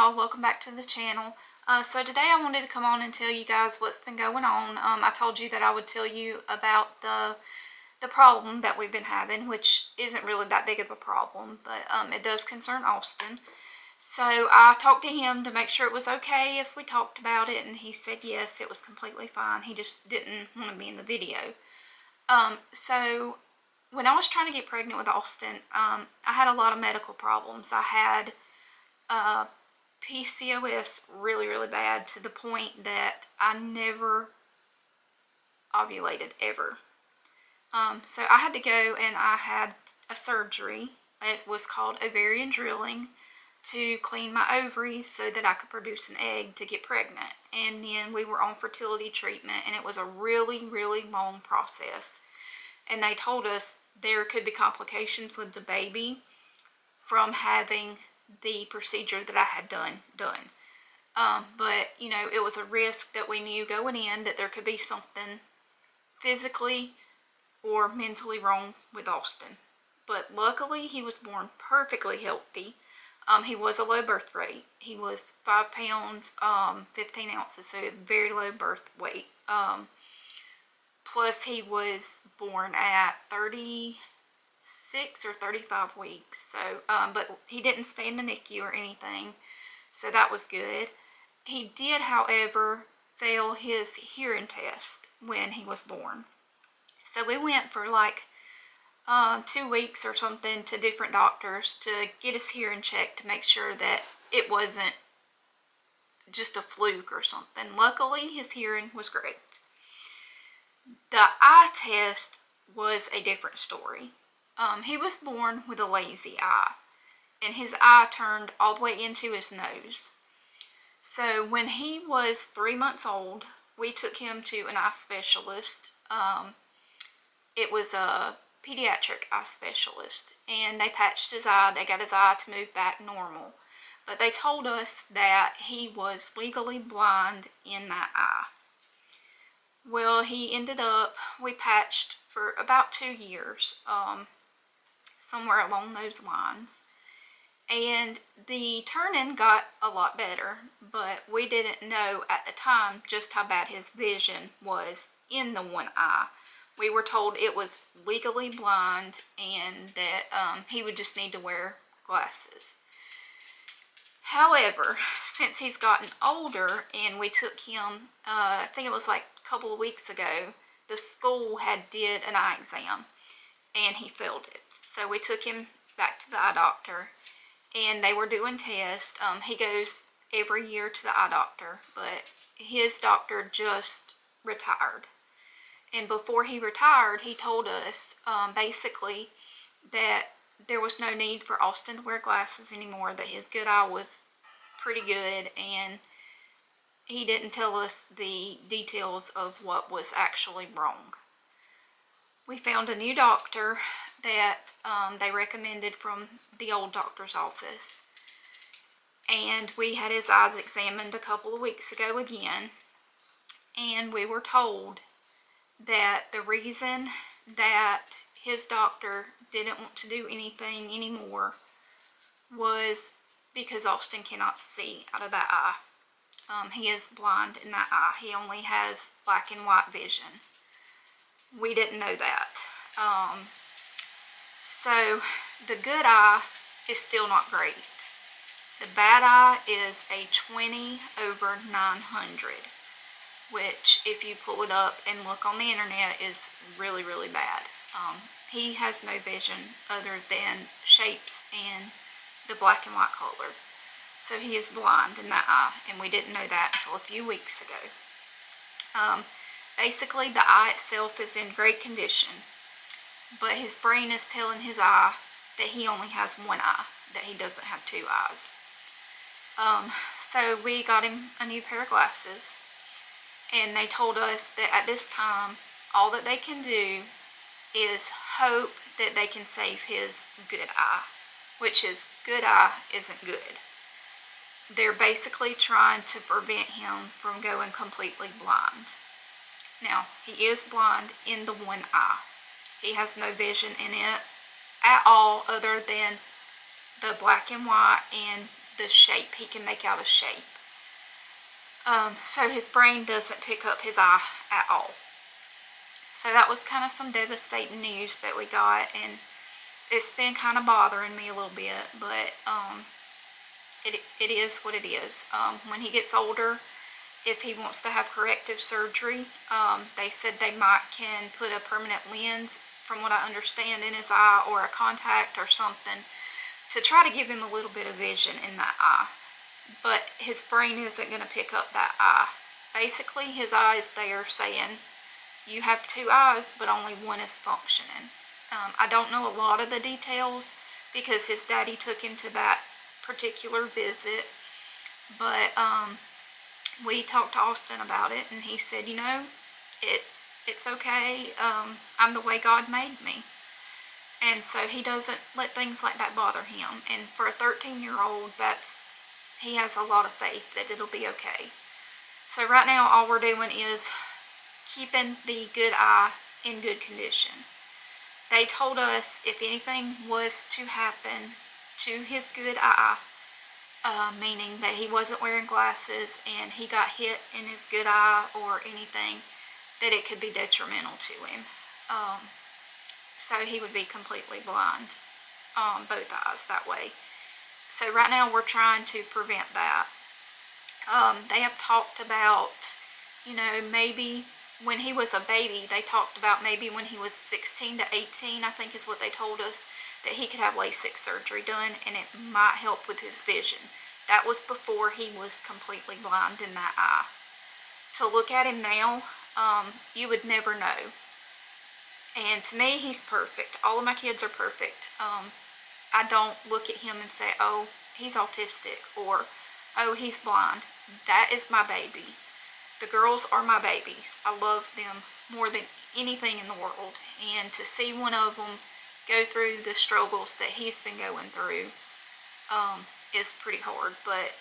y'all, welcome back to the channel. So today I wanted to come on and tell you guys what's been going on. I told you that I would tell you about the problem that we've been having, which isn't really that big of a problem, but it does concern Austin. So I talked to him to make sure it was okay if we talked about it, and he said yes, it was completely fine. He just didn't want to be in the video. So when I was trying to get pregnant with Austin, I had a lot of medical problems. I had PCOS really, really bad, to the point that I never ovulated ever. So I had to go and I had a surgery. It was called ovarian drilling, to clean my ovaries so that I could produce an egg to get pregnant. And then we were on fertility treatment, and it was a really, really long process. And they told us there could be complications with the baby from having the procedure that I had done. But you know, it was a risk that we knew going in, that there could be something physically or mentally wrong with Austin. But luckily he was born perfectly healthy. He was a low birth rate. He was 5 pounds 15 ounces, so very low birth weight. Plus he was born at 36 or 35 weeks. So, but he didn't stay in the NICU or anything, so that was good. He did, however, fail his hearing test when he was born. So we went for like 2 weeks or something to different doctors to get his hearing checked, to make sure that it wasn't just a fluke or something. Luckily, his hearing was great. The eye test was a different story. He was born with a lazy eye, and his eye turned all the way into his nose. So when he was 3 months old, we took him to an eye specialist. It was a pediatric eye specialist, and they patched his eye. They got his eye to move back normal, but they told us that he was legally blind in that eye. Well, he ended up, we patched for about 2 years, somewhere along those lines, and the turn-in got a lot better, but we didn't know at the time just how bad his vision was in the one eye. We were told it was legally blind, and that he would just need to wear glasses. However, since he's gotten older, and we took him, I think it was like a couple of weeks ago, the school had did an eye exam, and he failed it. So we took him back to the eye doctor, and they were doing tests. He goes every year to the eye doctor, but his doctor just retired. And before he retired, he told us basically that there was no need for Austin to wear glasses anymore, that his good eye was pretty good, and he didn't tell us the details of what was actually wrong. We found a new doctor that they recommended from the old doctor's office, and we had his eyes examined a couple of weeks ago again, and we were told that the reason that his doctor didn't want to do anything anymore was because Austin cannot see out of that eye. He is blind in that eye. He only has black and white vision. We didn't know that. So the good eye is still not great. The bad eye is a 20/900. Which, if you pull it up and look on the internet, is really, really bad. He has no vision other than shapes and the black and white color. So he is blind in that eye, and we didn't know that until a few weeks ago. Basically, the eye itself is in great condition, but his brain is telling his eye that he only has one eye, that he doesn't have 2 eyes. So we got him a new pair of glasses. And they told us that at this time, all that they can do is hope that they can save his good eye, which his good eye isn't good. They're basically trying to prevent him from going completely blind. Now, he is blind in the one eye. He has no vision in it at all, other than the black and white and the shape. He can make out a shape. So his brain doesn't pick up his eye at all. So that was kind of some devastating news that we got, and it's been kind of bothering me a little bit, but it is what it is. When he gets older, if he wants to have corrective surgery, they said they might can put a permanent lens, from what I understand, in his eye, or a contact or something, to try to give him a little bit of vision in that eye. But his brain isn't going to pick up that eye. Basically, his eye is there saying, you have two eyes, but only one is functioning. I don't know a lot of the details because his daddy took him to that particular visit, but we talked to Austin about it, and he said, you know, it's okay. I'm the way God made me. And so he doesn't let things like that bother him. And for a 13-year-old, he has a lot of faith that it'll be okay. So right now, all we're doing is keeping the good eye in good condition. They told us if anything was to happen to his good eye, meaning that he wasn't wearing glasses and he got hit in his good eye or anything, that it could be detrimental to him. So he would be completely blind on both eyes that way. So right now we're trying to prevent that. They have talked about, you know, maybe when he was a baby, they talked about maybe when he was 16 to 18, I think is what they told us, that he could have LASIK surgery done and it might help with his vision. That was before he was completely blind in that eye. To look at him now, you would never know. And to me, he's perfect. All of my kids are perfect. I don't look at him and say, oh, he's autistic, or oh, he's blind. That is my baby. The girls are my babies. I love them more than anything in the world. And to see one of them go through the struggles that he's been going through is pretty hard. But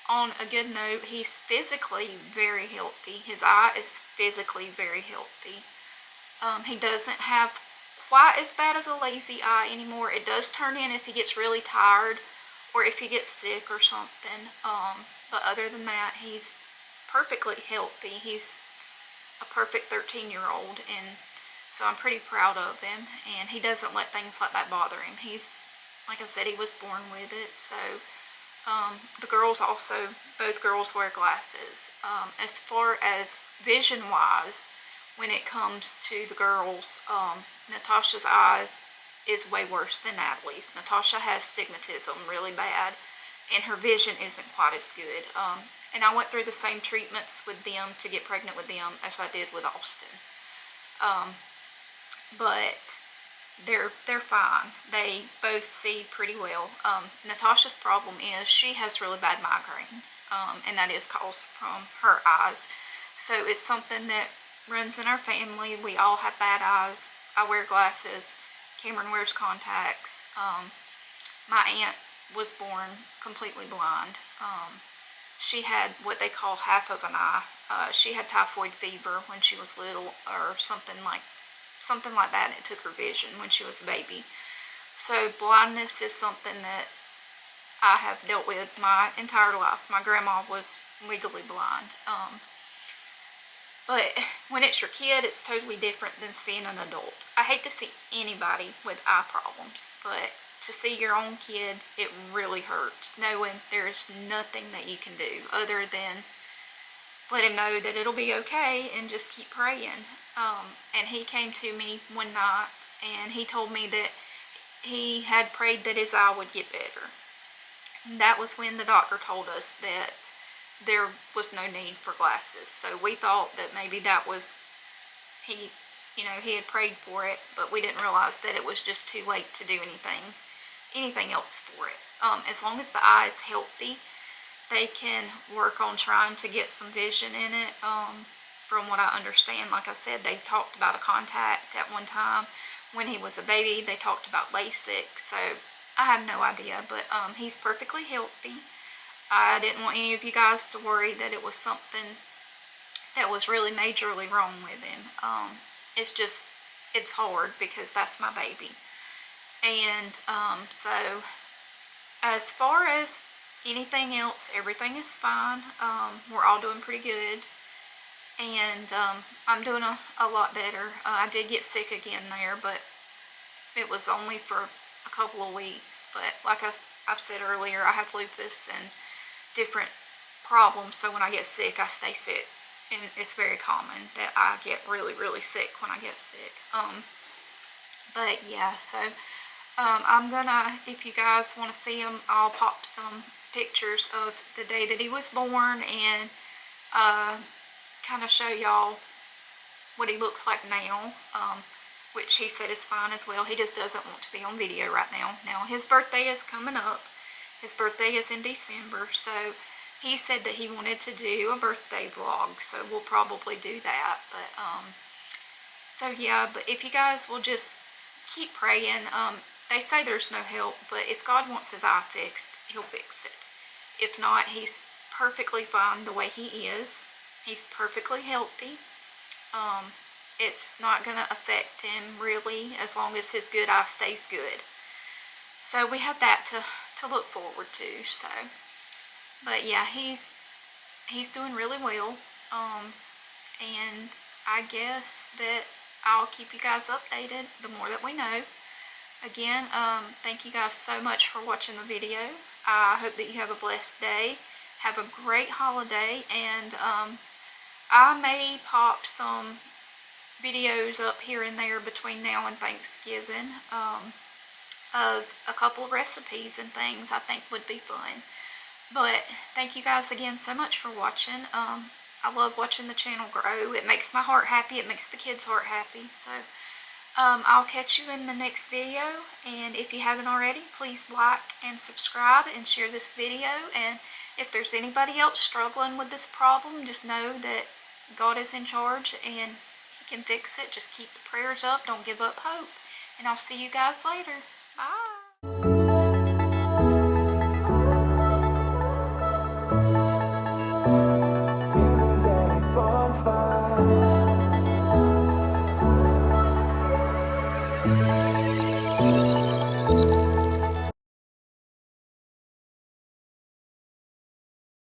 on a good note, he's physically very healthy. His eye is physically very healthy. He doesn't have quite as bad of a lazy eye anymore. It does turn in if he gets really tired or if he gets sick or something. But other than that, he's perfectly healthy. He's a perfect 13-year-old, and so I'm pretty proud of him. And he doesn't let things like that bother him. He's, like I said, he was born with it. So the girls also, both girls wear glasses. As far as vision-wise, when it comes to the girls, Natasha's eye is way worse than Natalie's. Natasha has stigmatism really bad, and her vision isn't quite as good. And I went through the same treatments with them to get pregnant with them as I did with Austin. But they're fine. They both see pretty well. Natasha's problem is she has really bad migraines, and that is caused from her eyes. So it's something that runs in our family. We all have bad eyes. I wear glasses. Cameron wears contacts. My aunt was born completely blind. She had what they call half of an eye. She had typhoid fever when she was little, or something like that, and it took her vision when she was a baby. So blindness is something that I have dealt with my entire life. My grandma was legally blind. But when it's your kid, it's totally different than seeing an adult. I hate to see anybody with eye problems, but to see your own kid, it really hurts, knowing there's nothing that you can do other than let him know that it'll be okay and just keep praying. And he came to me one night and he told me that he had prayed that his eye would get better. And that was when the doctor told us that there was no need for glasses. So we thought that maybe that was, he had prayed for it, but we didn't realize that it was just too late to do anything else for it. As long as the eye is healthy, they can work on trying to get some vision in it. From what I understand, like I said, they talked about a contact at one time. When he was a baby, they talked about LASIK. So I have no idea, but he's perfectly healthy. I didn't want any of you guys to worry that it was something that was really majorly wrong with him. It's hard because that's my baby. And so As far as anything else, everything is fine. We're all doing pretty good. And I'm doing a lot better. I did get sick again there, but it was only for a couple of weeks. But like I've said earlier, I have lupus and different problems, so when I get sick, I stay sick. And it's very common that I get really, really sick when I get sick. But yeah, so I'm gonna, if you guys want to see him, I'll pop some pictures of the day that he was born and kind of show y'all what he looks like now, which he said is fine as well. He just doesn't want to be on video right now. Now, his birthday is coming up. His birthday is in December, so he said that he wanted to do a birthday vlog, so we'll probably do that. But so yeah, but if you guys will just keep praying. They say there's no help, but if God wants his eye fixed, he'll fix it. If not, he's perfectly fine the way he is. He's perfectly healthy. It's not going to affect him really, as long as his good eye stays good. So we have that to look forward to. So, but yeah, he's doing really well. And I guess that I'll keep you guys updated the more that we know. Again, thank you guys so much for watching the video. I hope that you have a blessed day. Have a great holiday, and I may pop some videos up here and there between now and Thanksgiving of a couple recipes and things I think would be fun. But thank you guys again so much for watching. I love watching the channel grow. It makes my heart happy. It makes the kids' heart happy. So I'll catch you in the next video, and if you haven't already, please like and subscribe and share this video. And if there's anybody else struggling with this problem, just know that God is in charge and he can fix it. Just keep the prayers up. Don't give up hope. And I'll see you guys later. Bye.